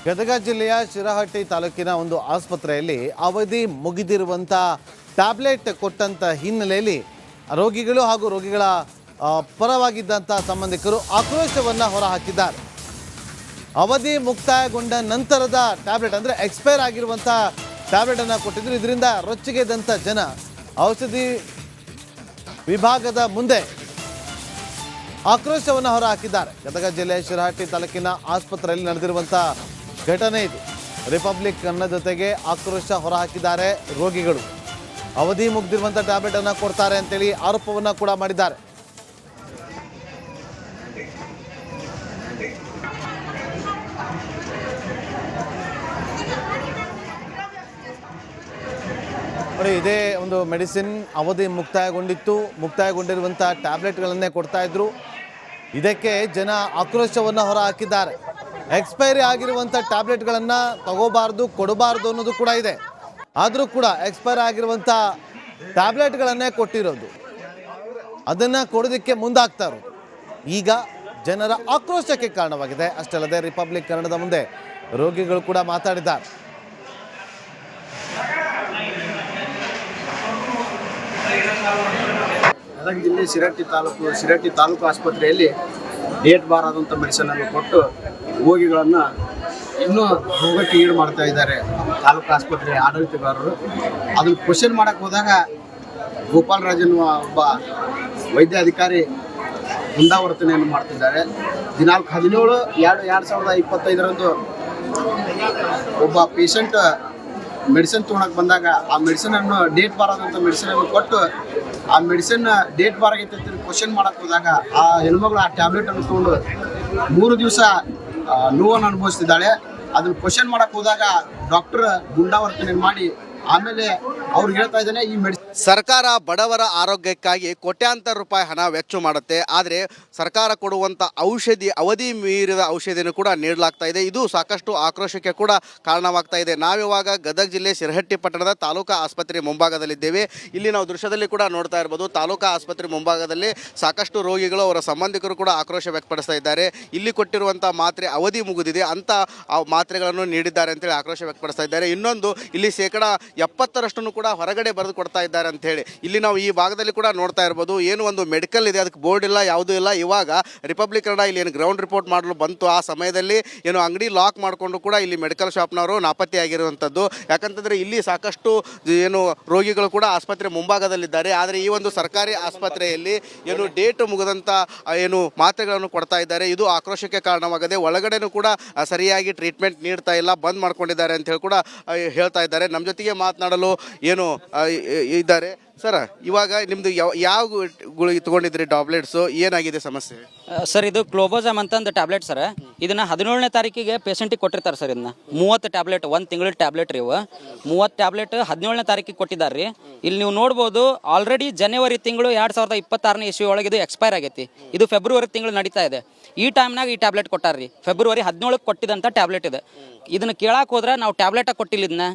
ಗದಗ ಜಿಲ್ಲೆಯ ಶಿರಹಟ್ಟಿ ತಾಲೂಕಿನ ಒಂದು ಆಸ್ಪತ್ರೆಯಲ್ಲಿ ಅವಧಿ ಮುಗಿದಿರುವಂಥ ಟ್ಯಾಬ್ಲೆಟ್ ಕೊಟ್ಟಂಥ ಹಿನ್ನೆಲೆಯಲ್ಲಿ ರೋಗಿಗಳು ಹಾಗೂ ರೋಗಿಗಳ ಪರವಾಗಿದ್ದಂಥ ಸಂಬಂಧಿಕರು ಆಕ್ರೋಶವನ್ನು ಹೊರಹಾಕಿದ್ದಾರೆ. ಅವಧಿ ಮುಕ್ತಾಯಗೊಂಡ ನಂತರದ ಟ್ಯಾಬ್ಲೆಟ್ ಅಂದರೆ ಎಕ್ಸ್ಪೈರ್ ಆಗಿರುವಂಥ ಟ್ಯಾಬ್ಲೆಟನ್ನು ಕೊಟ್ಟಿದ್ರು. ಇದರಿಂದ ರೊಚ್ಚಿಗೆದ್ದಂಥ ಜನ ಔಷಧಿ ವಿಭಾಗದ ಮುಂದೆ ಆಕ್ರೋಶವನ್ನು ಹೊರಹಾಕಿದ್ದಾರೆ. ಗದಗ ಜಿಲ್ಲೆಯ ಶಿರಹಟ್ಟಿ ತಾಲೂಕಿನ ಆಸ್ಪತ್ರೆಯಲ್ಲಿ ನಡೆದಿರುವಂಥ ಘಟನೆ ಇದು. ರಿಪಬ್ಲಿಕ್ ಕನ್ನ ಜೊತೆಗೆ ಆಕ್ರೋಶ ಹೊರಹಾಕಿದ್ದಾರೆ ರೋಗಿಗಳು. ಅವಧಿ ಮುಗ್ದಿರುವಂಥ ಟ್ಯಾಬ್ಲೆಟ್ ಅನ್ನು ಕೊಡ್ತಾರೆ ಅಂತೇಳಿ ಆರೋಪವನ್ನು ಕೂಡ ಮಾಡಿದ್ದಾರೆ. ನೋಡಿ, ಇದೇ ಒಂದು ಮೆಡಿಸಿನ್ ಅವಧಿ ಮುಕ್ತಾಯಗೊಂಡಿರುವಂಥ ಟ್ಯಾಬ್ಲೆಟ್ಗಳನ್ನೇ ಕೊಡ್ತಾ ಇದ್ರು. ಇದಕ್ಕೆ ಜನ ಆಕ್ರೋಶವನ್ನು ಹೊರಹಾಕಿದ್ದಾರೆ. ಎಕ್ಸ್ಪೈರಿ ಆಗಿರುವಂಥ ಟ್ಯಾಬ್ಲೆಟ್ಗಳನ್ನು ತಗೋಬಾರ್ದು, ಕೊಡಬಾರ್ದು ಅನ್ನೋದು ಕೂಡ ಇದೆ. ಆದರೂ ಕೂಡ ಎಕ್ಸ್ಪೈರ್ ಆಗಿರುವಂಥ ಟ್ಯಾಬ್ಲೆಟ್ಗಳನ್ನೇ ಕೊಟ್ಟಿರೋದು, ಅದನ್ನು ಕೊಡೋದಕ್ಕೆ ಮುಂದಾಗ್ತಾ ಇರೋದು ಈಗ ಜನರ ಆಕ್ರೋಶಕ್ಕೆ ಕಾರಣವಾಗಿದೆ. ಅಷ್ಟೇ ಅಲ್ಲದೆ ರಿಪಬ್ಲಿಕ್ ಕನ್ನಡದ ಮುಂದೆ ರೋಗಿಗಳು ಕೂಡ ಮಾತಾಡಿದ್ದಾರೆ. ಗದಗ ಜಿಲ್ಲೆ ಶಿರಹಟ್ಟಿ ತಾಲೂಕು ಆಸ್ಪತ್ರೆಯಲ್ಲಿ ಡೇಟ್ ಬಾರ್ ಆದಂಥ ಮೆಡಿಸಿನನ್ನು ಕೊಟ್ಟು ರೋಗಿಗಳನ್ನು ಇನ್ನೂ ರೋಗಕ್ಕೆ ಈಡು ಮಾಡ್ತಾ ಇದ್ದಾರೆ ತಾಲೂಕು ಆಸ್ಪತ್ರೆ ಆಡಳಿತಗಾರರು. ಅದನ್ನು ಕ್ವಶನ್ ಮಾಡೋಕ್ಕೆ ಹೋದಾಗ ಗೋಪಾಲ್ ರಾಜ್ ಎನ್ನುವ ಒಬ್ಬ ವೈದ್ಯ ಅಧಿಕಾರಿ ಮುಂದಾವರ್ತನೆಯನ್ನು ಮಾಡ್ತಿದ್ದಾರೆ. ದಿನಾಂಕ 17/2/2025 ಒಬ್ಬ ಪೇಷಂಟ್ ಮೆಡಿಸಿನ್ ತೊಗೊಳಕ್ಕೆ ಬಂದಾಗ ಆ ಮೆಡಿಸಿನನ್ನು ಡೇಟ್ ಬಾರ್ ಆದಂಥ ಮೆಡಿಸಿನನ್ನು ಕೊಟ್ಟು ಆ ಮೆಡಿಸಿನ್ ಡೇಟ್ ಬಾರ್ ಆಗೈತೆ ಅಂತ ಕ್ವಶನ್ ಮಾಡಕ್ಕೆ ಹೋದಾಗ ಆ ಹೆಣ್ಮಗಳು ಆ ಟ್ಯಾಬ್ಲೆಟನ್ನು ತೊಗೊಂಡು 3 ದಿವಸ ನೋವನ್ನು ಅನುಭವಿಸ್ತಿದ್ದಾಳೆ. ಅದನ್ನು ಕ್ವಶನ್ ಮಾಡಕ್ಕೆ ಹೋದಾಗ ಡಾಕ್ಟರ್ ಗುಂಡಾವರ್ತನೆ ಮಾಡಿ ಆಮೇಲೆ ಅವ್ರಿಗೆ ಹೇಳ್ತಾ ಇದ್ದಾನೆ, ಈ ಸರ್ಕಾರ ಬಡವರ ಆರೋಗ್ಯಕ್ಕಾಗಿ ಕೋಟ್ಯಾಂತರ ರೂಪಾಯಿ ಹಣ ವೆಚ್ಚ ಮಾಡುತ್ತೆ. ಆದರೆ ಸರ್ಕಾರ ಕೊಡುವಂಥ ಅವಧಿ ಮೀರಿದ ಔಷಧಿಯನ್ನು ಕೂಡ ನೀಡಲಾಗ್ತಾ ಇದೆ. ಇದು ಸಾಕಷ್ಟು ಆಕ್ರೋಶಕ್ಕೆ ಕೂಡ ಕಾರಣವಾಗ್ತಾ ಇದೆ. ನಾವಿವಾಗ ಗದಗ ಜಿಲ್ಲೆ ಶಿರಹಟ್ಟಿ ಪಟ್ಟಣದ ತಾಲೂಕಾ ಆಸ್ಪತ್ರೆ ಮುಂಭಾಗದಲ್ಲಿದ್ದೇವೆ. ಇಲ್ಲಿ ನಾವು ದೃಶ್ಯದಲ್ಲಿ ಕೂಡ ನೋಡ್ತಾ ಇರ್ಬೋದು, ತಾಲೂಕಾ ಆಸ್ಪತ್ರೆ ಮುಂಭಾಗದಲ್ಲಿ ಸಾಕಷ್ಟು ರೋಗಿಗಳು ಅವರ ಸಂಬಂಧಿಕರು ಕೂಡ ಆಕ್ರೋಶ ವ್ಯಕ್ತಪಡಿಸ್ತಾ ಇದ್ದಾರೆ. ಇಲ್ಲಿ ಕೊಟ್ಟಿರುವಂಥ ಮಾತ್ರೆ ಅವಧಿ ಮುಗಿದಿದೆ ಅಂತ ಆ ಮಾತ್ರೆಗಳನ್ನು ನೀಡಿದ್ದಾರೆ ಅಂತೇಳಿ ಆಕ್ರೋಶ ವ್ಯಕ್ತಪಡಿಸ್ತಾ ಇದ್ದಾರೆ. ಇನ್ನೊಂದು, ಇಲ್ಲಿ 70% ಕೂಡ ಹೊರಗಡೆ ಬರೆದು ಕೊಡ್ತಾ ಇದ್ದಾರೆ ಅಂತ ಹೇಳಿ ಇಲ್ಲಿ ನಾವು ಈ ಭಾಗದಲ್ಲಿ ಕೂಡ ನೋಡ್ತಾ ಇರ್ಬೋದು. ಏನು ಒಂದು ಮೆಡಿಕಲ್ ಇದೆ, ಅದಕ್ಕೆ ಬೋರ್ಡ್ ಇಲ್ಲ, ಯಾವುದೂ ಇಲ್ಲ. ಇವಾಗ ರಿಪಬ್ಲಿಕ್ ಕನ್ನಡ ಇಲ್ಲಿ ಏನು ಗ್ರೌಂಡ್ ರಿಪೋರ್ಟ್ ಮಾಡಲು ಬಂತು, ಆ ಸಮಯದಲ್ಲಿ ಏನು ಅಂಗಡಿ ಲಾಕ್ ಮಾಡಿಕೊಂಡು ಕೂಡ ಇಲ್ಲಿ ಮೆಡಿಕಲ್ ಶಾಪ್ನವರು ನಾಪತ್ತೆಯಾಗಿರುವಂಥದ್ದು. ಯಾಕಂತಂದರೆ ಇಲ್ಲಿ ಸಾಕಷ್ಟು ಏನು ರೋಗಿಗಳು ಕೂಡ ಆಸ್ಪತ್ರೆ ಮುಂಭಾಗದಲ್ಲಿದ್ದಾರೆ. ಆದರೆ ಈ ಒಂದು ಸರ್ಕಾರಿ ಆಸ್ಪತ್ರೆಯಲ್ಲಿ ಏನು ಡೇಟ್ ಮುಗಿದಂಥ ಏನು ಮಾತ್ರೆಗಳನ್ನು ಕೊಡ್ತಾ ಇದ್ದಾರೆ. ಇದು ಆಕ್ರೋಶಕ್ಕೆ ಕಾರಣವಾಗಿದೆ. ಒಳಗಡೆನೂ ಕೂಡ ಸರಿಯಾಗಿ ಟ್ರೀಟ್ಮೆಂಟ್ ನೀಡ್ತಾ ಇಲ್ಲ, ಬಂದ್ ಮಾಡ್ಕೊಂಡಿದ್ದಾರೆ ಅಂತ ಹೇಳಿ ಕೂಡ ಹೇಳ್ತಾ ಇದ್ದಾರೆ. ನಮ್ಮ ಜೊತೆಗೆ ಮಾತನಾಡಲು ಏನು ಇದ್ದಾರೆ. ಸರ್, ಇವಾಗ ನಿಮ್ಮದು ಯಾವ ಗುಳಿಗೆ ತೊಗೊಂಡಿದ್ರಿ ಟ್ಯಾಬ್ಲೆಟ್ಸು, ಏನಾಗಿದೆ ಸಮಸ್ಯೆ? ಸರ್, ಇದು ಕ್ಲೋಬೋಜಾಮ್ ಅಂತಂದು ಟ್ಯಾಬ್ಲೆಟ್ ಸರ್. ಇದನ್ನು 17ನೇ ತಾರೀಕಿಗೆ ಪೇಷಂಟಿಗೆ ಕೊಟ್ಟಿರ್ತಾರೆ ಸರ್. ಇದನ್ನ 30 ಟ್ಯಾಬ್ಲೆಟ್, 1 ತಿಂಗಳ ಟ್ಯಾಬ್ಲೆಟ್ ರೀ ಇವು. 30 ಟ್ಯಾಬ್ಲೆಟ್ 17ನೇ ತಾರೀಕಿಗೆ ಕೊಟ್ಟಿದ್ದಾರೆ ರೀ. ಇಲ್ಲಿ ನೀವು ನೋಡ್ಬೋದು, ಆಲ್ರೆಡಿ ಜನವರಿ ತಿಂಗಳು 2026ನೇ ಇಸ್ವಿ ಒಳಗೆ ಇದು ಎಕ್ಸ್ಪೈರ್ ಆಗೈತಿ. ಇದು ಫೆಬ್ರವರಿ ತಿಂಗಳು ನಡೀತಾ ಇದೆ. ಈ ಟೈಮ್ನಾಗ ಈ ಟ್ಯಾಬ್ಲೆಟ್ ಕೊಟ್ಟಾರ್ರಿ. ಫೆಬ್ರವರಿ 17ಕ್ಕೆ ಕೊಟ್ಟಿದ್ದಂಥ ಟ್ಯಾಬ್ಲೆಟ್ ಇದೆ. ಇದನ್ನು ಕೇಳಕ್ಕೆ ಹೋದ್ರೆ ನಾವು ಟ್ಯಾಬ್ಲೆಟಾಗಿ ಕೊಟ್ಟಿಲ್ಲ, ಇದನ್ನ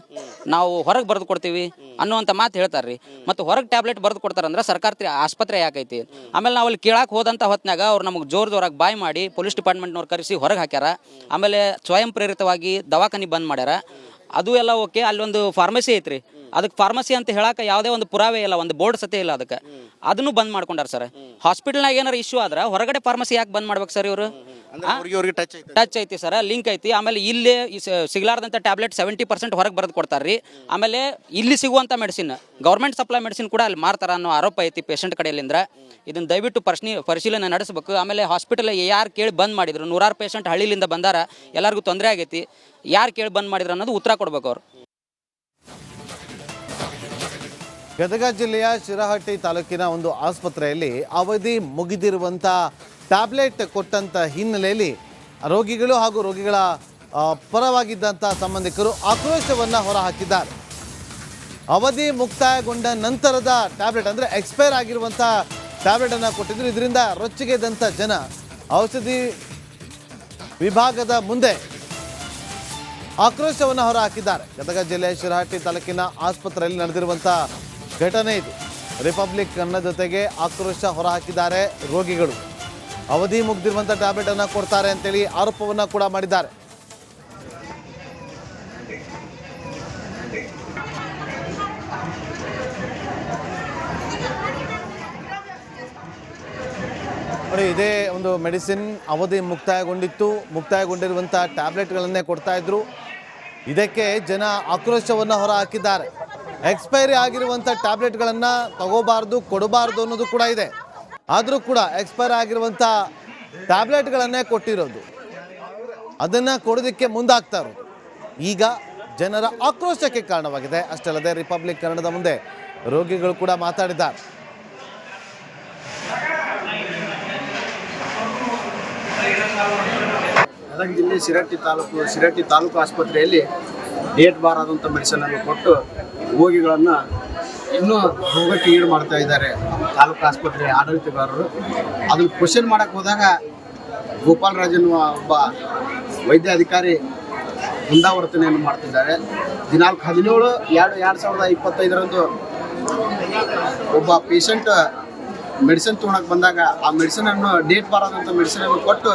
ನಾವು ಹೊರಗೆ ಬರೆದು ಕೊಡ್ತೀವಿ ಅನ್ನುವಂಥ ಮಾತು ಹೇಳ್ತಾರೆ ರೀ. ಮತ್ತು ಹೊರಗೆ ಟ್ಯಾಬ್ಲೆಟ್ ಬರೆದು ಕೊಡ್ತಾರಂದ್ರೆ ಸರ್ಕಾರಿ ಆಸ್ಪತ್ರೆ ಯಾಕೈತಿ. ಆಮೇಲೆ ನಾವು ಅಲ್ಲಿ ಕೇಳಕ್ಕೆ ಹೋದಂಥ ಹೊತ್ನಾಗ ಅವ್ರು ನಮಗೆ ಜೋರಾಗಿ ಬಾಯ್ ಮಾಡಿ ಪೊಲೀಸ್ ಡಿಪಾರ್ಟ್ಮೆಂಟ್ನವ್ರು ಕರೆಸಿ ಹೊರಗೆ ಹಾಕ್ಯಾರ. ಆಮೇಲೆ ಸ್ವಯಂ ಪ್ರೇರಿತವಾಗಿ ದವಾಖಾನೆ ಬಂದ್ ಮಾಡ್ಯಾರ. ಅದು ಎಲ್ಲ ಓಕೆ. ಅಲ್ಲೊಂದು ಫಾರ್ಮಸಿ ಐತ್ರಿ, ಅದಕ್ಕೆ ಫಾರ್ಮಸಿ ಅಂತ ಹೇಳಕ್ಕೆ ಯಾವುದೇ ಒಂದು ಪುರಾವೆ ಇಲ್ಲ, ಒಂದು ಬೋರ್ಡ್ ಸತೆ ಇಲ್ಲ ಅದಕ್ಕೆ. ಅದನ್ನು ಬಂದ್ ಮಾಡ್ಕೊಂಡಾರ ಸರ್. ಹಾಸ್ಪಿಟಲ್ನಾಗ ಏನಾರು ಇಶ್ಯೂ ಆದ್ರೆ ಹೊರಗಡೆ ಫಾರ್ಮಸಿ ಯಾಕೆ ಬಂದ್ ಮಾಡ್ಬೇಕು ಸರ್ ಇವರು? ಟಚ್ ಐತಿ ಸರ್, ಲಿಂಕ್ ಐತಿ. ಆಮೇಲೆ ಇಲ್ಲಿ ಸಿಗ್ಲಾರ್ದಂಥ ಟ್ಯಾಬ್ಲೆಟ್ 70% ಹೊರಗೆ ಬರೆದು ಕೊಡ್ತಾರ್ರಿ. ಆಮೇಲೆ ಇಲ್ಲಿ ಸಿಗುವಂಥ ಮೆಡಿಸಿನ್ ಗೌರ್ಮೆಂಟ್ ಸಪ್ಲೈ ಮೆಡಿಸಿನ್ ಕೂಡ ಅಲ್ಲಿ ಮಾರ್ತಾರ ಅನ್ನೋ ಆರೋಪ ಐತಿ ಪೇಷಂಟ್ ಕಡೆಯಲ್ಲಿಂದ. ಇದನ್ನು ದಯವಿಟ್ಟು ಪರಿಶೀಲನೆ ನಡೆಸಬೇಕು. ಆಮೇಲೆ ಹಾಸ್ಪಿಟಲ್ ಯಾರು ಕೇಳಿ ಬಂದ್ ಮಾಡಿದ್ರು, 100 ಪೇಷಂಟ್ ಹಳ್ಳಿಲಿಂದ ಬಂದಾರ, ಎಲ್ಲರಿಗೂ ತೊಂದರೆ ಆಗೈತಿ. ಯಾರು ಕೇಳಿ ಬಂದ್ ಮಾಡಿದ್ರು ಅನ್ನೋದು ಉತ್ತರ ಕೊಡ್ಬೇಕು ಅವ್ರು. ಗದಗ ಜಿಲ್ಲೆಯ ಶಿರಹಟ್ಟಿ ತಾಲೂಕಿನ ಒಂದು ಆಸ್ಪತ್ರೆಯಲ್ಲಿ ಅವಧಿ ಮುಗಿದಿರುವಂಥ ಟ್ಯಾಬ್ಲೆಟ್ ಕೊಟ್ಟಂಥ ಹಿನ್ನೆಲೆಯಲ್ಲಿ ರೋಗಿಗಳು ಹಾಗೂ ರೋಗಿಗಳ ಪರವಾಗಿದ್ದಂಥ ಸಂಬಂಧಿಕರು ಆಕ್ರೋಶವನ್ನು ಹೊರಹಾಕಿದ್ದಾರೆ. ಅವಧಿ ಮುಕ್ತಾಯಗೊಂಡ ನಂತರದ ಟ್ಯಾಬ್ಲೆಟ್ ಅಂದರೆ ಎಕ್ಸ್ಪೈರ್ ಆಗಿರುವಂಥ ಟ್ಯಾಬ್ಲೆಟನ್ನು ಕೊಟ್ಟಿದ್ರು. ಇದರಿಂದ ರೊಚ್ಚಿಗೆದ್ದಂಥ ಜನ ಔಷಧಿ ವಿಭಾಗದ ಮುಂದೆ ಆಕ್ರೋಶವನ್ನು ಹೊರಹಾಕಿದ್ದಾರೆ. ಗದಗ ಜಿಲ್ಲೆಯ ಶಿರಹಟ್ಟಿ ತಾಲೂಕಿನ ಆಸ್ಪತ್ರೆಯಲ್ಲಿ ನಡೆದಿರುವಂಥ ಘಟನೆ ಇದು. ರಿಪಬ್ಲಿಕ್ ಕನ್ನ ಜೊತೆಗೆ ಆಕ್ರೋಶ ಹೊರಹಾಕಿದ್ದಾರೆ ರೋಗಿಗಳು. ಅವಧಿ ಮುಗ್ದಿರುವಂಥ ಟ್ಯಾಬ್ಲೆಟನ್ನು ಕೊಡ್ತಾರೆ ಅಂತೇಳಿ ಆರೋಪವನ್ನು ಕೂಡ ಮಾಡಿದ್ದಾರೆ. ನೋಡಿ, ಇದೇ ಒಂದು ಮೆಡಿಸಿನ್ ಅವಧಿ ಮುಕ್ತಾಯಗೊಂಡಿರುವಂಥ ಟ್ಯಾಬ್ಲೆಟ್ಗಳನ್ನೇ ಕೊಡ್ತಾ ಇದ್ರು. ಇದಕ್ಕೆ ಜನ ಆಕ್ರೋಶವನ್ನು ಹೊರ ಹಾಕಿದ್ದಾರೆ. ಎಕ್ಸ್ಪೈರಿ ಆಗಿರುವಂಥ ಟ್ಯಾಬ್ಲೆಟ್ಗಳನ್ನು ತಗೋಬಾರ್ದು, ಕೊಡಬಾರ್ದು ಅನ್ನೋದು ಕೂಡ ಇದೆ. ಆದರೂ ಕೂಡ ಎಕ್ಸ್ಪೈರ್ ಆಗಿರುವಂಥ ಟ್ಯಾಬ್ಲೆಟ್ಗಳನ್ನೇ ಕೊಟ್ಟಿರೋದು, ಅದನ್ನು ಕೊಡೋದಕ್ಕೆ ಮುಂದಾಗ್ತಾ ಇರೋದು ಈಗ ಜನರ ಆಕ್ರೋಶಕ್ಕೆ ಕಾರಣವಾಗಿದೆ. ಅಷ್ಟಲ್ಲದೆ ರಿಪಬ್ಲಿಕ್ ಕನ್ನಡದ ಮುಂದೆ ರೋಗಿಗಳು ಕೂಡ ಮಾತಾಡಿದ್ದಾರೆ. ಗದಗ ಜಿಲ್ಲೆ ಶಿರಹಟ್ಟಿ ತಾಲೂಕು ಆಸ್ಪತ್ರೆಯಲ್ಲಿ ಡೇಟ್ ಬಾರ್ ಆದಂಥ ಮೆಡಿಸನನ್ನು ಕೊಟ್ಟು ರೋಗಿಗಳನ್ನು ಇನ್ನೂ ರೋಗಕ್ಕೆ ಈಡು ಮಾಡ್ತಾ ಇದ್ದಾರೆ ತಾಲೂಕು ಆಸ್ಪತ್ರೆ ಆಡಳಿತಗಾರರು. ಅದನ್ನು ಕ್ವಶನ್ ಮಾಡಕ್ಕೆ ಹೋದಾಗ ಗೋಪಾಲರಾಜ್ ಎನ್ನುವ ಒಬ್ಬ ವೈದ್ಯ ಅಧಿಕಾರಿ ಮುಂದಾವರ್ತನೆಯನ್ನು ಮಾಡ್ತಿದ್ದಾರೆ. ದಿನಾಂಕ 17/2/2025 ಒಬ್ಬ ಪೇಷಂಟ್ ಮೆಡಿಸಿನ್ ತೊಗೊಳಕ್ಕೆ ಬಂದಾಗ ಆ ಮೆಡಿಸಿನನ್ನು ಡೇಟ್ ಬಾರ್ ಆದಂಥ ಮೆಡಿಸಿನನ್ನು ಕೊಟ್ಟು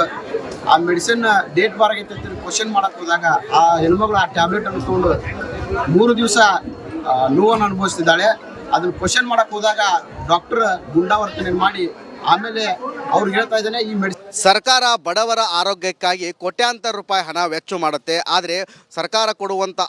ಆ ಮೆಡಿಸಿನ್ ಡೇಟ್ ಬಾರ್ ಆಗೈತೆ ಅಂತ ಕ್ವಶನ್ ಮಾಡಕ್ಕೆ ಹೋದಾಗ ಆ ಹೆಣ್ಮಗಳು ಆ ಟ್ಯಾಬ್ಲೆಟನ್ನು ತೊಗೊಂಡು 3 ದಿವಸ ನೋವನ್ನು ಅನುಭವಿಸ್ತಿದ್ದಾಳೆ. ಅದನ್ನು ಕ್ವಶನ್ ಮಾಡಕ್ಕೆ ಹೋದಾಗ ಡಾಕ್ಟರ್ ಗುಂಡಾವರ್ತನೆ ಮಾಡಿ ಆಮೇಲೆ ಅವ್ರು ಹೇಳ್ತಾ ಇದ್ದಾನೆ ಈ ಸರ್ಕಾರ ಬಡವರ ಆರೋಗ್ಯಕ್ಕಾಗಿ ಕೋಟ್ಯಾಂತರ ರೂಪಾಯಿ ಹಣ ವೆಚ್ಚ ಮಾಡುತ್ತೆ. ಆದರೆ ಸರ್ಕಾರ ಕೊಡುವಂಥ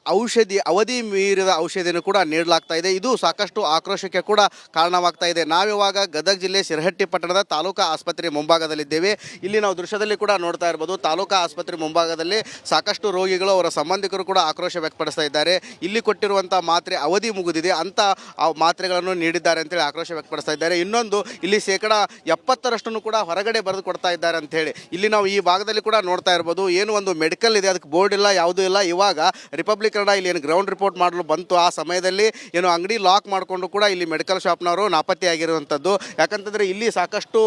ಅವಧಿ ಮೀರಿದ ಔಷಧಿಯನ್ನು ಕೂಡ ನೀಡಲಾಗ್ತಾ ಇದೆ. ಇದು ಸಾಕಷ್ಟು ಆಕ್ರೋಶಕ್ಕೆ ಕೂಡ ಕಾರಣವಾಗ್ತಾ ಇದೆ. ನಾವಿವಾಗ ಗದಗ ಜಿಲ್ಲೆ ಶಿರಹಟ್ಟಿ ಪಟ್ಟಣದ ತಾಲೂಕಾ ಆಸ್ಪತ್ರೆ ಮುಂಭಾಗದಲ್ಲಿದ್ದೇವೆ. ಇಲ್ಲಿ ನಾವು ದೃಶ್ಯದಲ್ಲಿ ಕೂಡ ನೋಡ್ತಾ ಇರ್ಬೋದು, ತಾಲೂಕಾ ಆಸ್ಪತ್ರೆ ಮುಂಭಾಗದಲ್ಲಿ ಸಾಕಷ್ಟು ರೋಗಿಗಳು ಅವರ ಸಂಬಂಧಿಕರು ಕೂಡ ಆಕ್ರೋಶ ವ್ಯಕ್ತಪಡಿಸ್ತಾ ಇದ್ದಾರೆ. ಇಲ್ಲಿ ಕೊಟ್ಟಿರುವಂಥ ಮಾತ್ರೆ ಅವಧಿ ಮುಗಿದಿದೆ ಅಂತ ಆ ಮಾತ್ರೆಗಳನ್ನು ನೀಡಿದ್ದಾರೆ ಅಂತೇಳಿ ಆಕ್ರೋಶ ವ್ಯಕ್ತಪಡಿಸ್ತಾ ಇದ್ದಾರೆ. ಇನ್ನೊಂದು, ಇಲ್ಲಿ 70% ಕೂಡ ಹೊರಗಡೆ ಬರೆದು ಕೊಡ್ತಾ ಇದ್ದಾರೆ ಅಂತ ಹೇಳಿ ಇಲ್ಲಿ ನಾವು ಈ ಭಾಗದಲ್ಲಿ ಕೂಡ ನೋಡ್ತಾ ಇರ್ಬೋದು. ಏನು ಒಂದು ಮೆಡಿಕಲ್ ಇದೆ, ಅದಕ್ಕೆ ಬೋರ್ಡ್ ಇಲ್ಲ, ಯಾವುದೂ ಇಲ್ಲ. ಇವಾಗ ರಿಪಬ್ಲಿಕ್ ಕನ್ನಡ ಇಲ್ಲಿ ಏನು ಗ್ರೌಂಡ್ ರಿಪೋರ್ಟ್ ಮಾಡಲು ಬಂತು, ಆ ಸಮಯದಲ್ಲಿ ಏನು ಅಂಗಡಿ ಲಾಕ್ ಮಾಡಿಕೊಂಡು ಕೂಡ ಇಲ್ಲಿ ಮೆಡಿಕಲ್ ಶಾಪ್ನವರು ನಾಪತ್ತೆಯಾಗಿರುವಂಥದ್ದು. ಯಾಕಂತಂದರೆ ಇಲ್ಲಿ ಸಾಕಷ್ಟು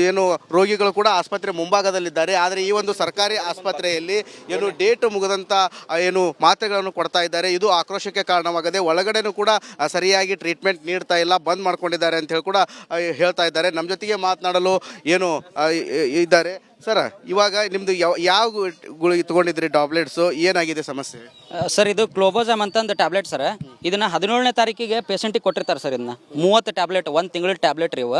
ಏನು ರೋಗಿಗಳು ಕೂಡ ಆಸ್ಪತ್ರೆ ಮುಂಭಾಗದಲ್ಲಿದ್ದಾರೆ. ಆದರೆ ಈ ಒಂದು ಸರ್ಕಾರಿ ಆಸ್ಪತ್ರೆಯಲ್ಲಿ ಏನು ಡೇಟ್ ಮುಗಿದಂಥ ಏನು ಮಾತ್ರೆಗಳನ್ನು ಕೊಡ್ತಾ ಇದ್ದಾರೆ. ಇದು ಆಕ್ರೋಶಕ್ಕೆ ಕಾರಣವಾಗಿದೆ. ಒಳಗಡೆನೂ ಕೂಡ ಸರಿಯಾಗಿ ಟ್ರೀಟ್ಮೆಂಟ್ ನೀಡ್ತಾ ಇಲ್ಲ, ಬಂದ್ ಮಾಡ್ಕೊಂಡಿದ್ದಾರೆ ಅಂತ ಹೇಳಿ ಕೂಡ ಹೇಳ್ತಾ ಇದ್ದಾರೆ. ನಮ್ಮ ಜೊತೆಗೆ ಮಾತನಾಡಲು ಏನು ಇದ್ದಾರೆ. ಸರ್, ಇವಾಗ ನಿಮ್ಮದು ಯಾವ ಗುಳಿಗೆ ತೊಗೊಂಡಿದ್ರಿ ಟ್ಯಾಬ್ಲೆಟ್ಸು, ಏನಾಗಿದೆ ಸಮಸ್ಯೆ? ಸರ್, ಇದು ಕ್ಲೋಬೋಜಾಮ್ ಅಂತಂದು ಟ್ಯಾಬ್ಲೆಟ್ ಸರ್. ಇದನ್ನು 17ನೇ ತಾರೀಕಿಗೆ ಪೇಷಂಟಿಗೆ ಕೊಟ್ಟಿರ್ತಾರೆ ಸರ್. ಇದನ್ನ 30 ಟ್ಯಾಬ್ಲೆಟ್, 1 ತಿಂಗಳ ಟ್ಯಾಬ್ಲೆಟ್ ರೀ ಇವು.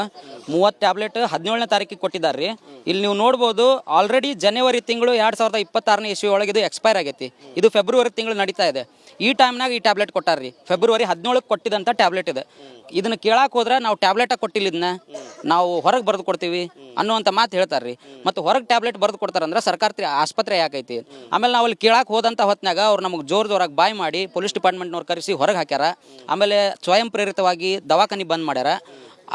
30 ಟ್ಯಾಬ್ಲೆಟ್ 17ನೇ ತಾರೀಕಿಗೆ ಕೊಟ್ಟಿದ್ದಾರೆ ರೀ. ಇಲ್ಲಿ ನೀವು ನೋಡ್ಬೋದು, ಆಲ್ರೆಡಿ ಜನವರಿ ತಿಂಗಳು 2026ನೇ ಇಸ್ವಿ ಒಳಗೆ ಇದು ಎಕ್ಸ್ಪೈರ್ ಆಗೈತಿ. ಇದು ಫೆಬ್ರವರಿ ತಿಂಗಳು ನಡೀತಾ ಇದೆ. ಈ ಟೈಮ್ನಾಗ ಈ ಟ್ಯಾಬ್ಲೆಟ್ ಕೊಟ್ಟಾರ್ರಿ. ಫೆಬ್ರವರಿ 17ಕ್ಕೆ ಕೊಟ್ಟಿದ್ದಂಥ ಟ್ಯಾಬ್ಲೆಟ್ ಇದೆ. ಇದನ್ನು ಕೇಳಕ್ಕೆ ಹೋದ್ರೆ ನಾವು ಟ್ಯಾಬ್ಲೆಟಾಗಿ ಕೊಟ್ಟಿಲ್ಲ, ಇದನ್ನ ನಾವು ಹೊರಗೆ ಬರೆದು ಕೊಡ್ತೀವಿ ಅನ್ನುವಂಥ ಮಾತು ಹೇಳ್ತಾರೆ ರೀ. ಮತ್ತು ಹೊರಗೆ ಟ್ಯಾಬ್ಲೆಟ್ ಬರೆದು ಕೊಡ್ತಾರಂದ್ರೆ ಸರ್ಕಾರಿ ಆಸ್ಪತ್ರೆ ಯಾಕೈತಿ? ಆಮೇಲೆ ನಾವು ಅಲ್ಲಿ ಕೇಳಕ್ಕೆ ಹೋದಂಥ ಹೊತ್ನಾಗ ಅವ್ರು ನಮಗೆ ಜೋರಾಗಿ ಬಾಯ್ ಮಾಡಿ ಪೊಲೀಸ್ ಡಿಪಾರ್ಟ್ಮೆಂಟ್ನವ್ರು ಕರೆಸಿ ಹೊರಗೆ ಹಾಕ್ಯಾರ. ಆಮೇಲೆ ಸ್ವಯಂ ಪ್ರೇರಿತವಾಗಿ ದವಾಖಾನೆ ಬಂದ್ ಮಾಡ್ಯಾರ.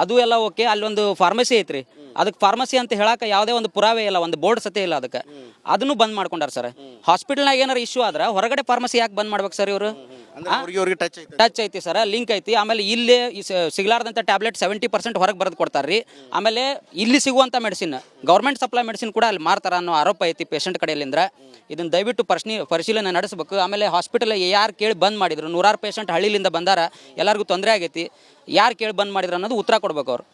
ಅದು ಎಲ್ಲ ಓಕೆ. ಅಲ್ಲೊಂದು ಫಾರ್ಮಸಿ ಐತ್ರಿ, ಅದಕ್ಕೆ ಫಾರ್ಮಸಿ ಅಂತ ಹೇಳಕ್ಕೆ ಯಾವುದೇ ಒಂದು ಪುರಾವೆ ಇಲ್ಲ, ಒಂದು ಬೋರ್ಡ್ ಸತೆ ಇಲ್ಲ ಅದಕ್ಕೆ. ಅದನ್ನು ಬಂದ್ ಮಾಡ್ಕೊಂಡಾರ ಸರ್. ಹಾಸ್ಪಿಟಲ್ನಾಗ ಏನಾರು ಇಶ್ಯೂ ಆದ್ರೆ ಹೊರಗಡೆ ಫಾರ್ಮಸಿ ಯಾಕೆ ಬಂದ್ ಮಾಡ್ಬೇಕು ಸರ್ ಇವರು? ಟಚ್ ಐತಿ ಸರ್, ಲಿಂಕ್ ಐತಿ. ಆಮೇಲೆ ಇಲ್ಲಿ ಸಿಗ್ಲಾರ್ದಂಥ ಟ್ಯಾಬ್ಲೆಟ್ 70% ಹೊರಗೆ ಬರೆದು ಕೊಡ್ತಾರೆ ರೀ. ಆಮೇಲೆ ಇಲ್ಲಿ ಸಿಗುವಂಥ ಮೆಡಿಸಿನ್, ಗೌರ್ಮೆಂಟ್ ಸಪ್ಲೈ ಮೆಡಿಸಿನ್ ಕೂಡ ಅಲ್ಲಿ ಮಾರ್ತಾರ ಅನ್ನೋ ಆರೋಪ ಐತಿ ಪೇಷಂಟ್ ಕಡೆಯಲ್ಲಿಂದ. ಇದನ್ನು ದಯವಿಟ್ಟು ಪರಿಶೀಲನೆ ನಡೆಸಬೇಕು. ಆಮೇಲೆ ಹಾಸ್ಪಿಟಲ್ ಯಾರು ಕೇಳಿ ಬಂದ್ ಮಾಡಿದ್ರು, 100 ಪೇಷಂಟ್ ಹಳ್ಳಿಲಿಂದ ಬಂದಾರ, ಎಲ್ಲರಿಗೂ ತೊಂದರೆ ಆಗೈತಿ. ಯಾರು ಕೇಳಿ ಬಂದ್ ಮಾಡಿದ್ರು ಅನ್ನೋದು ಉತ್ತರ ಕೊಡ್ಬೇಕು ಅವ್ರು.